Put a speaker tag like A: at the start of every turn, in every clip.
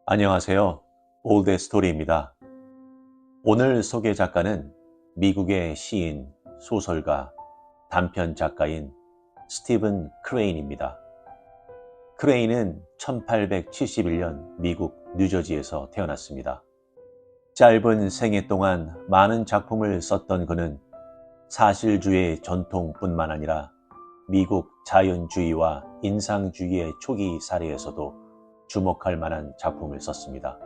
A: 안녕하세요. 올드 스토리입니다. 오늘 소개 작가는 미국의 시인, 소설가, 단편 작가인 스티븐 크레인입니다. 크레인은 1871년 미국 뉴저지에서 태어났습니다. 짧은 생애 동안 많은 작품을 썼던 그는 사실주의 전통뿐만 아니라 미국 자연주의와 인상주의의 초기 사례에서도 주목할 만한 작품을 썼습니다.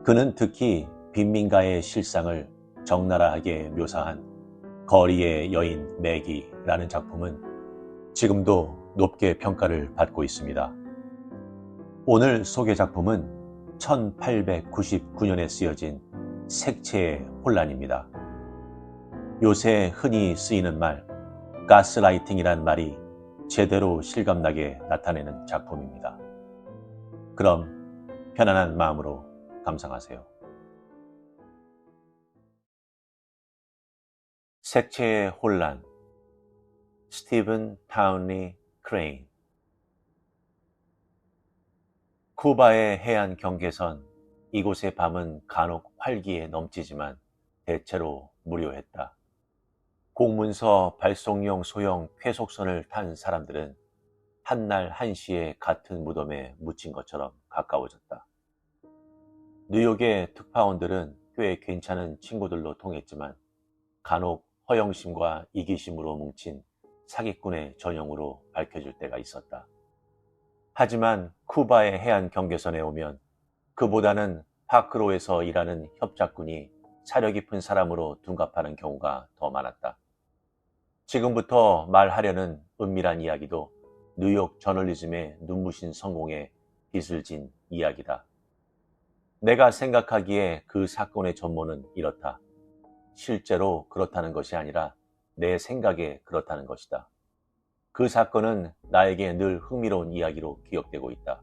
A: 그는 특히 빈민가의 실상을 적나라하게 묘사한 거리의 여인 매기라는 작품은 지금도 높게 평가를 받고 있습니다. 오늘 소개 작품은 1899년에 쓰여진 색채의 혼란입니다. 요새 흔히 쓰이는 말, 가스라이팅이란 말이 제대로 실감나게 나타내는 작품입니다. 그럼 편안한 마음으로 감상하세요. 색채의 혼란, 스티븐 타운리 크레인. 쿠바의 해안 경계선, 이곳의 밤은 간혹 활기에 넘치지만 대체로 무료했다. 공문서 발송용 소형 쾌속선을 탄 사람들은 한날 한시에 같은 무덤에 묻힌 것처럼 가까워졌다. 뉴욕의 특파원들은 꽤 괜찮은 친구들로 통했지만 간혹 허영심과 이기심으로 뭉친 사기꾼의 전형으로 밝혀질 때가 있었다. 하지만 쿠바의 해안 경계선에 오면 그보다는 파크로에서 일하는 협작꾼이 사려 깊은 사람으로 둔갑하는 경우가 더 많았다. 지금부터 말하려는 은밀한 이야기도 뉴욕 저널리즘의 눈부신 성공에 빚을 진 이야기다. 내가 생각하기에 그 사건의 전모는 이렇다. 실제로 그렇다는 것이 아니라 내 생각에 그렇다는 것이다. 그 사건은 나에게 늘 흥미로운 이야기로 기억되고 있다.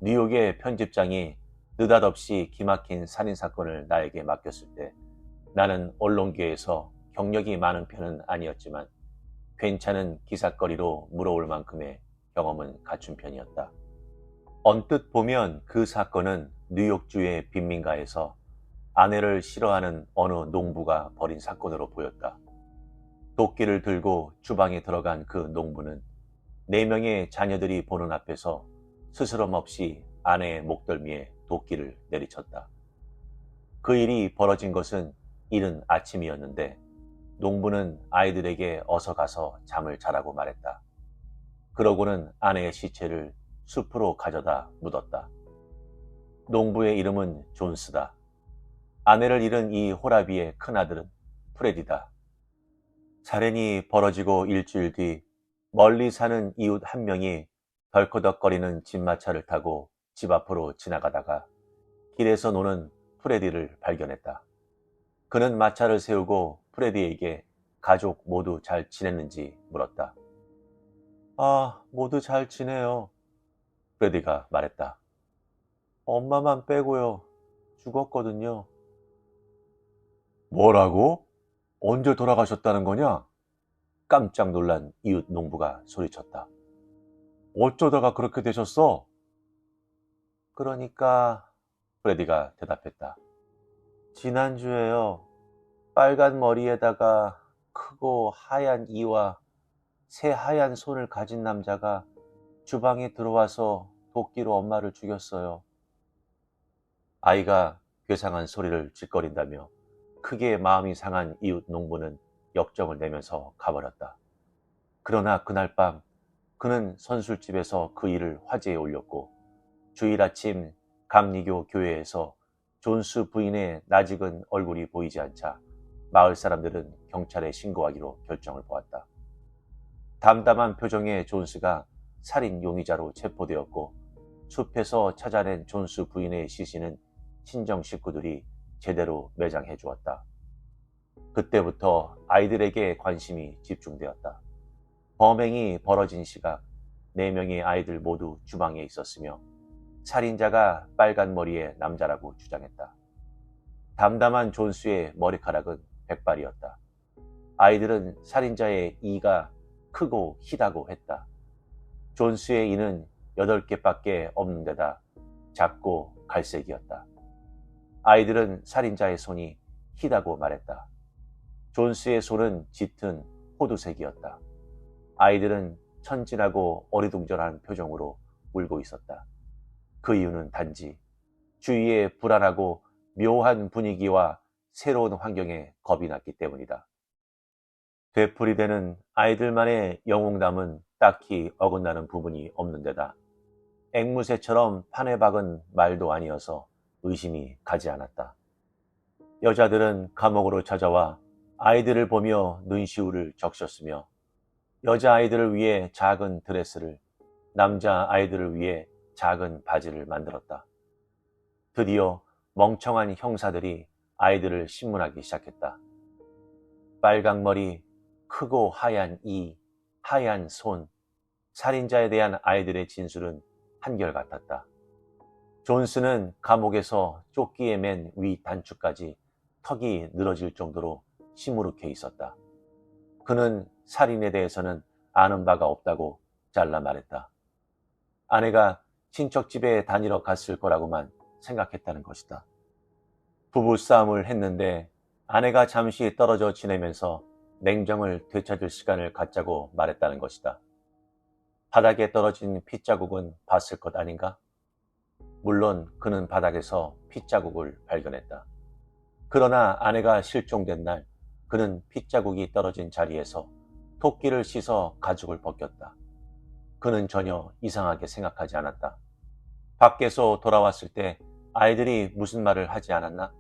A: 뉴욕의 편집장이 느닷없이 기막힌 살인사건을 나에게 맡겼을 때 나는 언론계에서 경력이 많은 편은 아니었지만 괜찮은 기사거리로 물어올 만큼의 경험은 갖춘 편이었다. 언뜻 보면 그 사건은 뉴욕주의 빈민가에서 아내를 싫어하는 어느 농부가 벌인 사건으로 보였다. 도끼를 들고 주방에 들어간 그 농부는 4명의 자녀들이 보는 앞에서 스스럼 없이 아내의 목덜미에 도끼를 내리쳤다. 그 일이 벌어진 것은 이른 아침이었는데 농부는 아이들에게 어서 가서 잠을 자라고 말했다. 그러고는 아내의 시체를 숲으로 가져다 묻었다. 농부의 이름은 존스다. 아내를 잃은 이 호라비의 큰아들은 프레디다. 살인이 벌어지고 일주일 뒤 멀리 사는 이웃 한 명이 덜커덕거리는 집마차를 타고 집 앞으로 지나가다가 길에서 노는 프레디를 발견했다. 그는 마차를 세우고 프레디에게 가족 모두 잘 지냈는지 물었다. 아, 모두 잘 지내요. 프레디가 말했다. 엄마만 빼고요. 죽었거든요. 뭐라고? 언제 돌아가셨다는 거냐? 깜짝 놀란 이웃 농부가 소리쳤다. 어쩌다가 그렇게 되셨어? 그러니까 프레디가 대답했다. 지난주에요. 빨간 머리에다가 크고 하얀 이와 새하얀 손을 가진 남자가 주방에 들어와서 도끼로 엄마를 죽였어요. 아이가 괴상한 소리를 짓거린다며 크게 마음이 상한 이웃 농부는 역정을 내면서 가버렸다. 그러나 그날 밤 그는 선술집에서 그 일을 화제에 올렸고 주일 아침 감리교 교회에서 존스 부인의 낯익은 얼굴이 보이지 않자 마을 사람들은 경찰에 신고하기로 결정을 보았다. 담담한 표정의 존스가 살인 용의자로 체포되었고 숲에서 찾아낸 존스 부인의 시신은 친정 식구들이 제대로 매장해 주었다. 그때부터 아이들에게 관심이 집중되었다. 범행이 벌어진 시각 4명의 아이들 모두 주방에 있었으며 살인자가 빨간 머리의 남자라고 주장했다. 담담한 존스의 머리카락은 백발이었다. 아이들은 살인자의 이가 크고 희다고 했다. 존스의 이는 8개밖에 없는 데다 작고 갈색이었다. 아이들은 살인자의 손이 희다고 말했다. 존스의 손은 짙은 호두색이었다. 아이들은 천진하고 어리둥절한 표정으로 울고 있었다. 그 이유는 단지 주위의 불안하고 묘한 분위기와 새로운 환경에 겁이 났기 때문이다. 되풀이되는 아이들만의 영웅담은 딱히 어긋나는 부분이 없는 데다 앵무새처럼 판에 박은 말도 아니어서 의심이 가지 않았다. 여자들은 감옥으로 찾아와 아이들을 보며 눈시울을 적셨으며 여자아이들을 위해 작은 드레스를, 남자아이들을 위해 작은 바지를 만들었다. 드디어 멍청한 형사들이 아이들을 신문하기 시작했다. 빨강머리, 크고 하얀 이, 하얀 손, 살인자에 대한 아이들의 진술은 한결같았다. 존스는 감옥에서 조끼에 맨 위 단추까지 턱이 늘어질 정도로 시무룩해 있었다. 그는 살인에 대해서는 아는 바가 없다고 잘라 말했다. 아내가 친척집에 다니러 갔을 거라고만 생각했다는 것이다. 부부싸움을 했는데 아내가 잠시 떨어져 지내면서 냉정을 되찾을 시간을 갖자고 말했다는 것이다. 바닥에 떨어진 핏자국은 봤을 것 아닌가? 물론 그는 바닥에서 핏자국을 발견했다. 그러나 아내가 실종된 날 그는 핏자국이 떨어진 자리에서 토끼를 씻어 가죽을 벗겼다. 그는 전혀 이상하게 생각하지 않았다. 밖에서 돌아왔을 때 아이들이 무슨 말을 하지 않았나?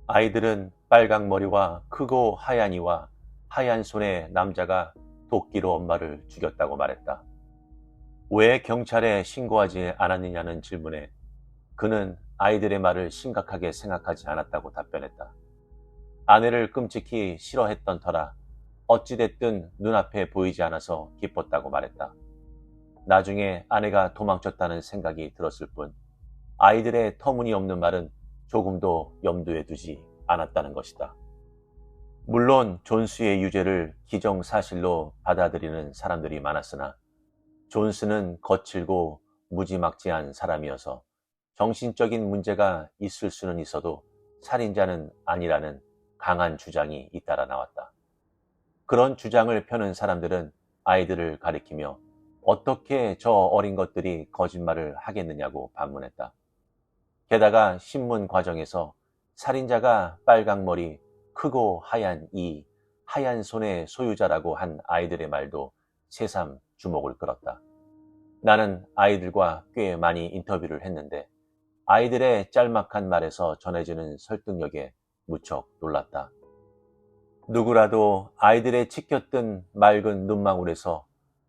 A: 아이들은 빨강 머리와 크고 하얀 이와 하얀 손의 남자가 도끼로 엄마를 죽였다고 말했다. 왜 경찰에 신고하지 않았느냐는 질문에 그는 아이들의 말을 심각하게 생각하지 않았다고 답변했다. 아내를 끔찍히 싫어했던 터라 어찌됐든 눈앞에 보이지 않아서 기뻤다고 말했다. 나중에 아내가 도망쳤다는 생각이 들었을 뿐 아이들의 터무니없는 말은 조금도 염두에 두지 않았다는 것이다. 물론 존스의 유죄를 기정사실로 받아들이는 사람들이 많았으나 존스는 거칠고 무지막지한 사람이어서 정신적인 문제가 있을 수는 있어도 살인자는 아니라는 강한 주장이 잇따라 나왔다. 그런 주장을 펴는 사람들은 아이들을 가리키며 어떻게 저 어린 것들이 거짓말을 하겠느냐고 반문했다. 게다가 신문 과정에서 살인자가 빨강머리, 크고 하얀 이, 하얀 손의 소유자라고 한 아이들의 말도 새삼 주목을 끌었다. 나는 아이들과 꽤 많이 인터뷰를 했는데 아이들의 짤막한 말에서 전해지는 설득력에 무척 놀랐다. 누구라도 아이들의 치켰던 맑은 눈망울에서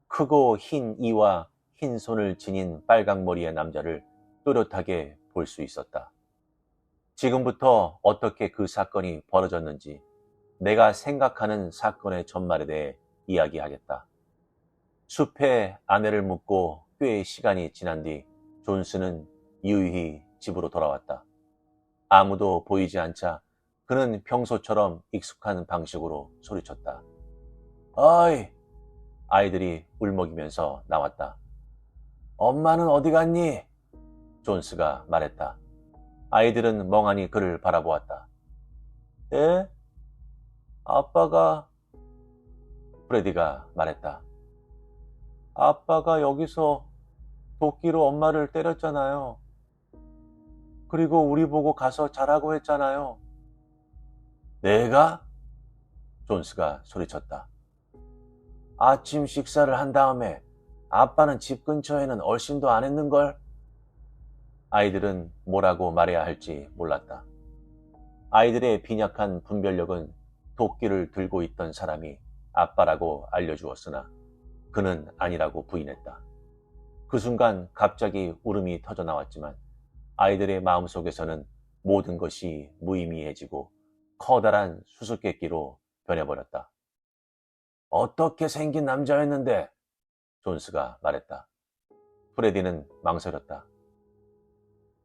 A: 크고 흰 이와 흰 손을 지닌 빨강머리의 남자를 또렷하게 볼 수 있었다. 지금부터 어떻게 그 사건이 벌어졌는지 내가 생각하는 사건의 전말에 대해 이야기하겠다. 숲에 아내를 묻고 꽤 시간이 지난 뒤 존스는 유유히 집으로 돌아왔다. 아무도 보이지 않자 그는 평소처럼 익숙한 방식으로 소리쳤다. 어이! 아이들이 울먹이면서 나왔다. 엄마는 어디 갔니? 존스가 말했다. 아이들은 멍하니 그를 바라보았다. 예? 아빠가... 프레디가 말했다. 아빠가 여기서 도끼로 엄마를 때렸잖아요. 그리고 우리 보고 가서 자라고 했잖아요. 내가? 존스가 소리쳤다. 아침 식사를 한 다음에 아빠는 집 근처에는 얼씬도 안 했는걸? 아이들은 뭐라고 말해야 할지 몰랐다. 아이들의 빈약한 분별력은 도끼를 들고 있던 사람이 아빠라고 알려주었으나 그는 아니라고 부인했다. 그 순간 갑자기 울음이 터져 나왔지만 아이들의 마음속에서는 모든 것이 무의미해지고 커다란 수수께끼로 변해버렸다. 어떻게 생긴 남자였는데? 존스가 말했다. 프레디는 망설였다.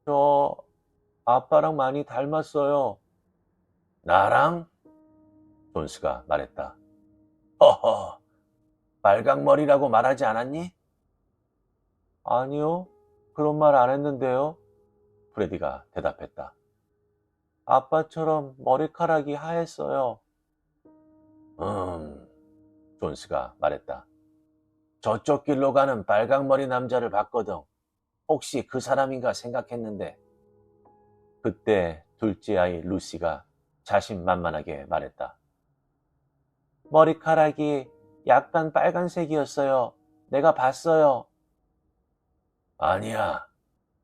A: 저 아빠랑 많이 닮았어요. 나랑? 존스가 말했다. 허허, 빨강머리라고 말하지 않았니? 아니요, 그런 말 안 했는데요. 프레디가 대답했다. 아빠처럼 머리카락이 하얘어요. 존스가 말했다. 저쪽 길로 가는 빨강머리 남자를 봤거든. 혹시 그 사람인가 생각했는데. 그때 둘째 아이 루시가 자신만만하게 말했다. 머리카락이 약간 빨간색이었어요. 내가 봤어요. 아니야,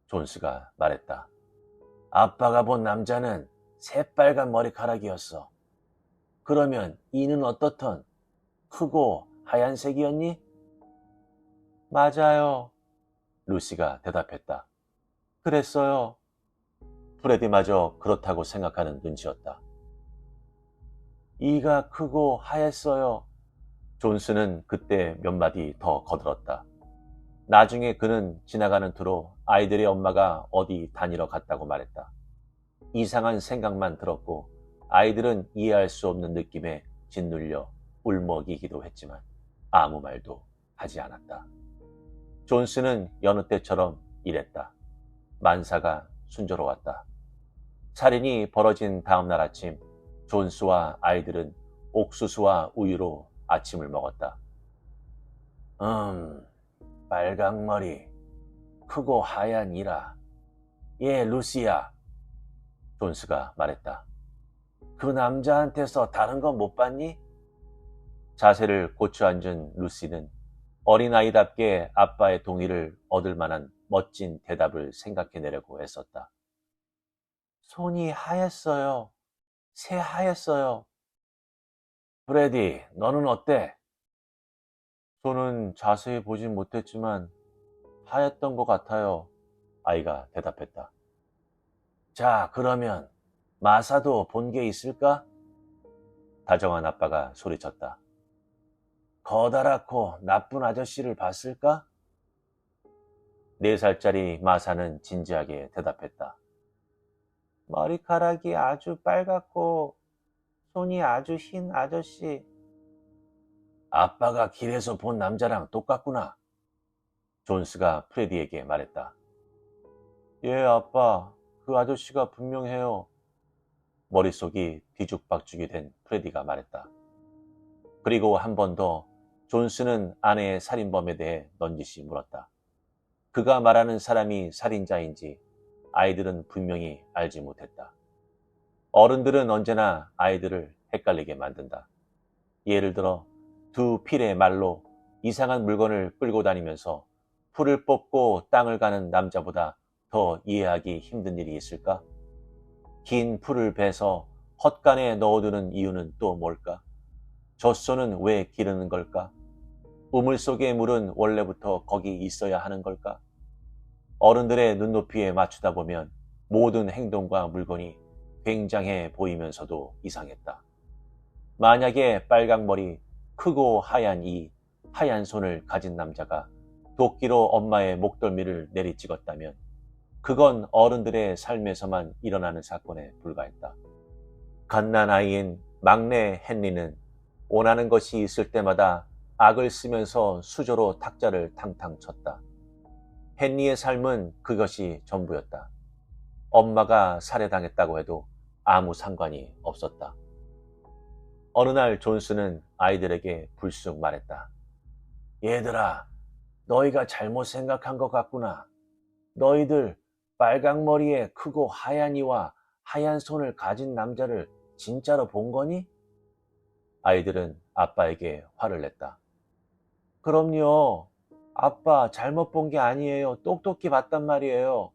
A: 존스가 말했다. 아빠가 본 남자는 새빨간 머리카락이었어. 그러면 이는 어떻던? 크고 하얀색이었니? 맞아요, 루시가 대답했다. 그랬어요. 프레디마저 그렇다고 생각하는 눈치였다. 이가 크고 하였어요. 존스는 그때 몇 마디 더 거들었다. 나중에 그는 지나가는 투로 아이들의 엄마가 어디 다니러 갔다고 말했다. 이상한 생각만 들었고 아이들은 이해할 수 없는 느낌에 짓눌려 울먹이기도 했지만 아무 말도 하지 않았다. 존스는 여느 때처럼 일했다. 만사가 순조로웠다. 살인이 벌어진 다음날 아침 존스와 아이들은 옥수수와 우유로 아침을 먹었다. 빨강머리, 크고 하얀 이라. 예, 루시야. 존스가 말했다. 그 남자한테서 다른 건 못 봤니? 자세를 고쳐 앉은 루시는 어린아이답게 아빠의 동의를 얻을 만한 멋진 대답을 생각해내려고 애썼다. 손이 하였어요. 새하였어요. 프레디, 너는 어때? 손은 자세히 보진 못했지만 하였던 것 같아요. 아이가 대답했다. 자, 그러면 마사도 본 게 있을까? 다정한 아빠가 소리쳤다. 거다랗고 나쁜 아저씨를 봤을까? 4살짜리 마사는 진지하게 대답했다. 머리카락이 아주 빨갛고 손이 아주 흰 아저씨. 아빠가 길에서 본 남자랑 똑같구나. 존스가 프레디에게 말했다. 예, 아빠. 그 아저씨가 분명해요. 머릿속이 뒤죽박죽이 된 프레디가 말했다. 그리고 한 번 더 존스는 아내의 살인범에 대해 넌지시 물었다. 그가 말하는 사람이 살인자인지 아이들은 분명히 알지 못했다. 어른들은 언제나 아이들을 헷갈리게 만든다. 예를 들어 두 필의 말로 이상한 물건을 끌고 다니면서 풀을 뽑고 땅을 가는 남자보다 더 이해하기 힘든 일이 있을까? 긴 풀을 베서 헛간에 넣어두는 이유는 또 뭘까? 젖소는 왜 기르는 걸까? 우물 속의 물은 원래부터 거기 있어야 하는 걸까? 어른들의 눈높이에 맞추다 보면 모든 행동과 물건이 굉장해 보이면서도 이상했다. 만약에 빨강머리, 크고 하얀 이 하얀 손을 가진 남자가 도끼로 엄마의 목덜미를 내리찍었다면 그건 어른들의 삶에서만 일어나는 사건에 불과했다. 갓난아이인 막내 헨리는 원하는 것이 있을 때마다 악을 쓰면서 수저로 탁자를 탕탕 쳤다. 헨리의 삶은 그것이 전부였다. 엄마가 살해당했다고 해도 아무 상관이 없었다. 어느 날 존스는 아이들에게 불쑥 말했다. 얘들아, 너희가 잘못 생각한 것 같구나. 너희들 빨강머리에 크고 하얀 이와 하얀 손을 가진 남자를 진짜로 본 거니? 아이들은 아빠에게 화를 냈다. 그럼요. 아빠 잘못 본 게 아니에요. 똑똑히 봤단 말이에요.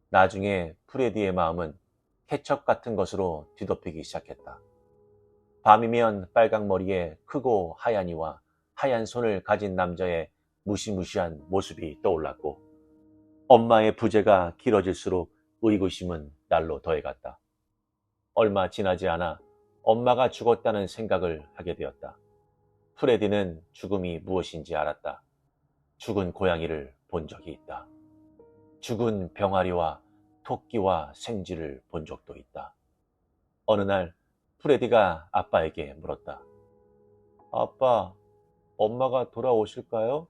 A: 나중에 프레디의 마음은 케첩 같은 것으로 뒤덮이기 시작했다. 밤이면 빨강머리에 크고 하얀 이와 하얀 손을 가진 남자의 무시무시한 모습이 떠올랐고 엄마의 부재가 길어질수록 의구심은 날로 더해갔다. 얼마 지나지 않아 엄마가 죽었다는 생각을 하게 되었다. 프레디는 죽음이 무엇인지 알았다. 죽은 고양이를 본 적이 있다. 죽은 병아리와 토끼와 생쥐를 본 적도 있다. 어느 날 프레디가 아빠에게 물었다. 아빠, 엄마가 돌아오실까요?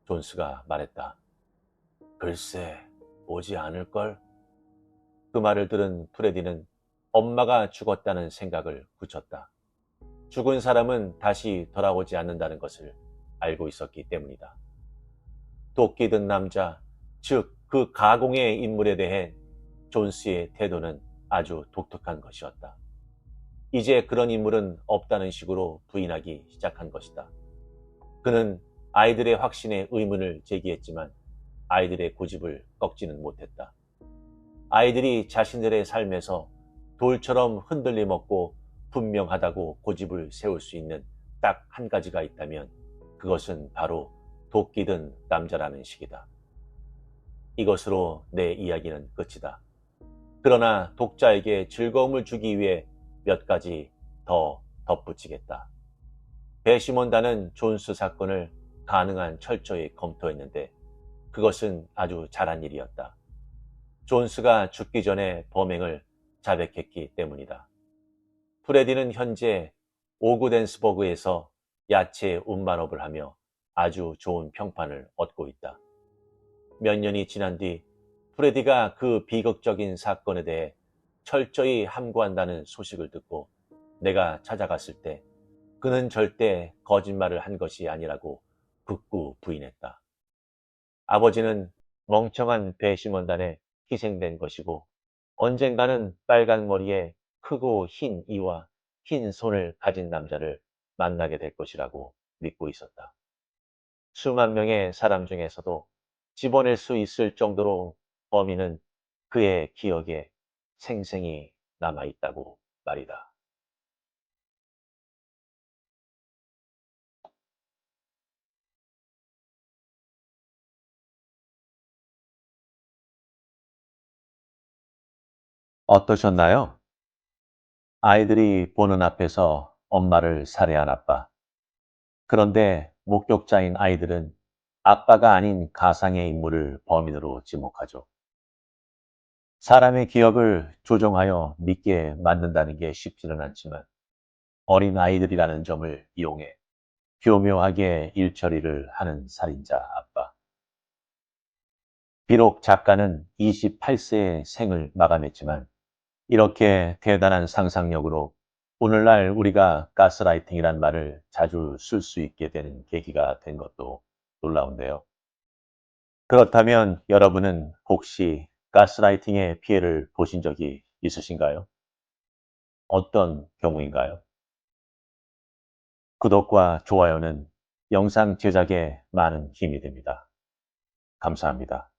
A: 존스가 말했다. 글쎄, 오지 않을걸? 그 말을 들은 프레디는 엄마가 죽었다는 생각을 굳혔다. 죽은 사람은 다시 돌아오지 않는다는 것을 알고 있었기 때문이다. 도끼 든 남자, 즉 그 가공의 인물에 대해 존스의 태도는 아주 독특한 것이었다. 이제 그런 인물은 없다는 식으로 부인하기 시작한 것이다. 그는 아이들의 확신에 의문을 제기했지만 아이들의 고집을 꺾지는 못했다. 아이들이 자신들의 삶에서 돌처럼 흔들림 없고 분명하다고 고집을 세울 수 있는 딱 한 가지가 있다면 그것은 바로 도끼 든 남자라는 식이다. 이것으로 내 이야기는 끝이다. 그러나 독자에게 즐거움을 주기 위해 몇 가지 더 덧붙이겠다. 배심원단은 존스 사건을 가능한 철저히 검토했는데 그것은 아주 잘한 일이었다. 존스가 죽기 전에 범행을 자백했기 때문이다. 프레디는 현재 오그덴스버그에서 야채 운반업을 하며 아주 좋은 평판을 얻고 있다. 몇 년이 지난 뒤 프레디가 그 비극적인 사건에 대해 철저히 함구한다는 소식을 듣고 내가 찾아갔을 때 그는 절대 거짓말을 한 것이 아니라고 극구 부인했다. 아버지는 멍청한 배심원단에 희생된 것이고 언젠가는 빨간 머리에 크고 흰 이와 흰 손을 가진 남자를 만나게 될 것이라고 믿고 있었다. 수만 명의 사람 중에서도 집어낼 수 있을 정도로 범인은 그의 기억에 생생히 남아있다고 말이다. 어떠셨나요? 아이들이 보는 앞에서 엄마를 살해한 아빠. 그런데 목격자인 아이들은 아빠가 아닌 가상의 인물을 범인으로 지목하죠. 사람의 기억을 조종하여 믿게 만든다는 게 쉽지는 않지만 어린 아이들이라는 점을 이용해 교묘하게 일처리를 하는 살인자 아빠. 비록 작가는 28세의 생을 마감했지만 이렇게 대단한 상상력으로 오늘날 우리가 가스라이팅이란 말을 자주 쓸 수 있게 되는 계기가 된 것도 놀라운데요. 그렇다면 여러분은 혹시 가스라이팅의 피해를 보신 적이 있으신가요? 어떤 경우인가요? 구독과 좋아요는 영상 제작에 많은 힘이 됩니다. 감사합니다.